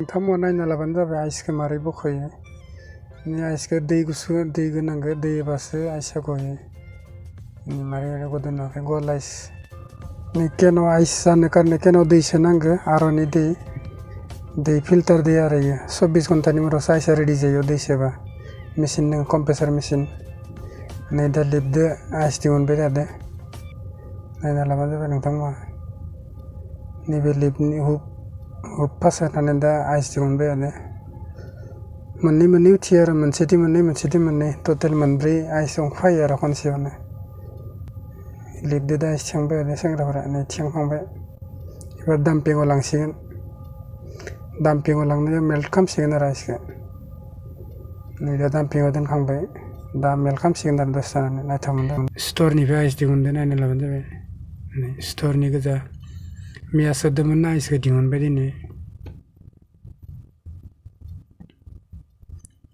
नोंथांमोना नायना लाबानो जाबाय आइसखौ मारै बख'यो। आइसखौ दै गुसु दै गोनांखौ दै होबासो आइसआ गयो। मारै गदों नुवाखै गल आइस। केनाव आइस जानो कारने केनाव दै सोनांगौ आर'नि दै फिल्टार दै आरो 24 घन्टानि उनावसो आइसआ रेडि जायो दै सोबा। मेचिन दङ कम्प्रेसार मेचिन। नै दा लिपदो आइस दिहुनबाय थादो। नायना लाबानो जाबाय नोंथांमोना। नैबे लिपनि हुक पास होनानै दा आइस दिहुनबाय थादो। मोननै उथियो आरो मोनसेथि मोननै टटेल मोनब्रै आइस फैयो आरो खनसेयावनो। लिपदो दा आइस थिखांबाय थादो सेंग्राफोरा नै थिखांखांबाय। एबार डाम्पिंआव लांसिगोन। डाम्पिंआव लांनायाव मेल्ट खालामसिगोन आरो आइसखौ। नै दा डाम्पिंआव दोनखांबाय। दा मेल्ट खालामसिगोन आरो दसे थानानै नायथावमोन। स्ट'रनिफ्राय आइस दिहुनदो नायना लाबानो जाबाय। स्ट'रनि गोजा मैया सोदोंमोन आइसखौ दिहुनबाय दिनै।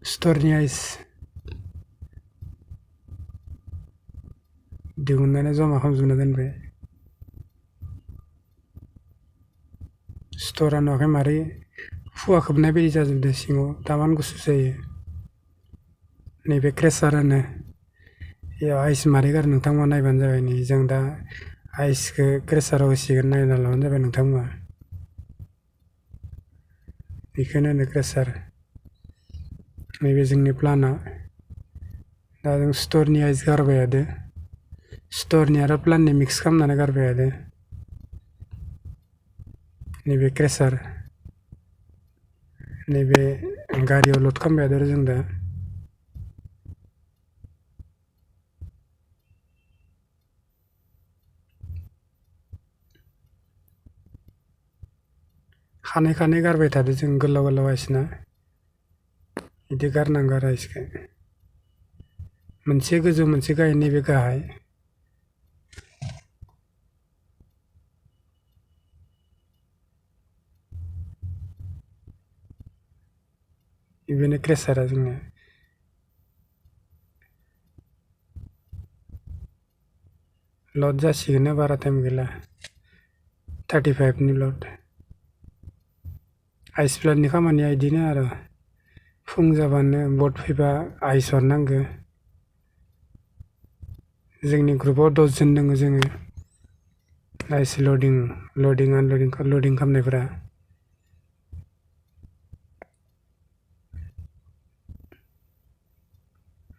स्ट'रनि आइस दिहुननानै जमा खालामजोबना दोनबाय। स्ट'रा नुवाखै मारै फुवा खोबनाय बायदि जाजोबदों सिङाव तामान गुसु जायो। नैबे क्रेसार होनो बेयाव आइस मारै गारो नोंथांमोना नायबानो जाबाय। नै जों दा आइसखौ क्रेसाराव होसिगोन नायना लाबानो जाबाय नोंथांमोना। बेखौनो होनो क्रेसार। नैबे जोंनि प्लानआ दा जों स्ट'रनि आइस गारबाय थादो। स्ट'रनि आरो प्लाननि मिक्स खालामनानै गारबाय थादो। नैबे क्रेसार नैबे गारियाव लड खालामबाय थादो जों दा। खानै गारबाय थादो जों गोलाव आइसना। बिदि गारनांगौ आरो आइसखौ। मोनसे गोजौ मोनसे गाहाय नैबे गाहाय। बेनो क्रेसारा जोंनिया। लड जासिगोन बारा टाइम गैला। 35नि लड। आइस प्लान्टनि खामानिया बिदिनो आरो फुं जाबानो बट फैबा आइस हरनांगौ। जोंनि ग्रुपआव 10 जन दङ जोङो। आइस लडिं आनलडिं खालामनायफोरा।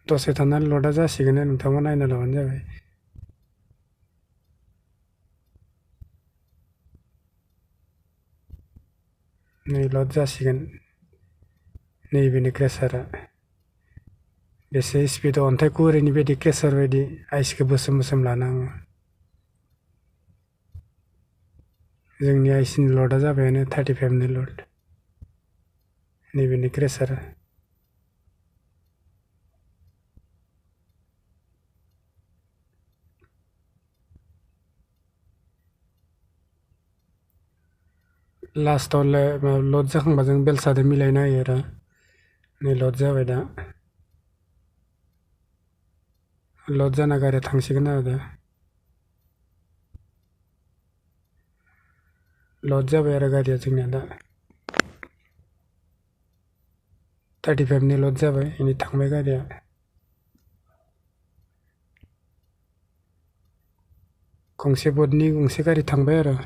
दसे थानानै लडआ जासिगोन नोंथांमोना नायना लाबानो जाबाय। नै लड जासिगोन। नैबेनो क्रेसारा। बेसे स्पिडआव अन्थाइ गुरैनि बायदि क्रेसार बायदि आइसखौ बोसोम लानाङो। जोंनि आइसनि लडआ जाबायानो 35नि लड। नैबेनो क्रेसारा। लास्टआव लड जाखांबा जों बेलसाजों मिलायना होयो आरो। नै लड जाबाय दा। लड जाना गारिया थांसिगोन आरो दा। लड जाबाय आरो गारिया जोंनिया दा। 35नि लड जाबाय इनि थांबाय गारिया। गंसे बटनि गंसे गारि थांबाय आरो।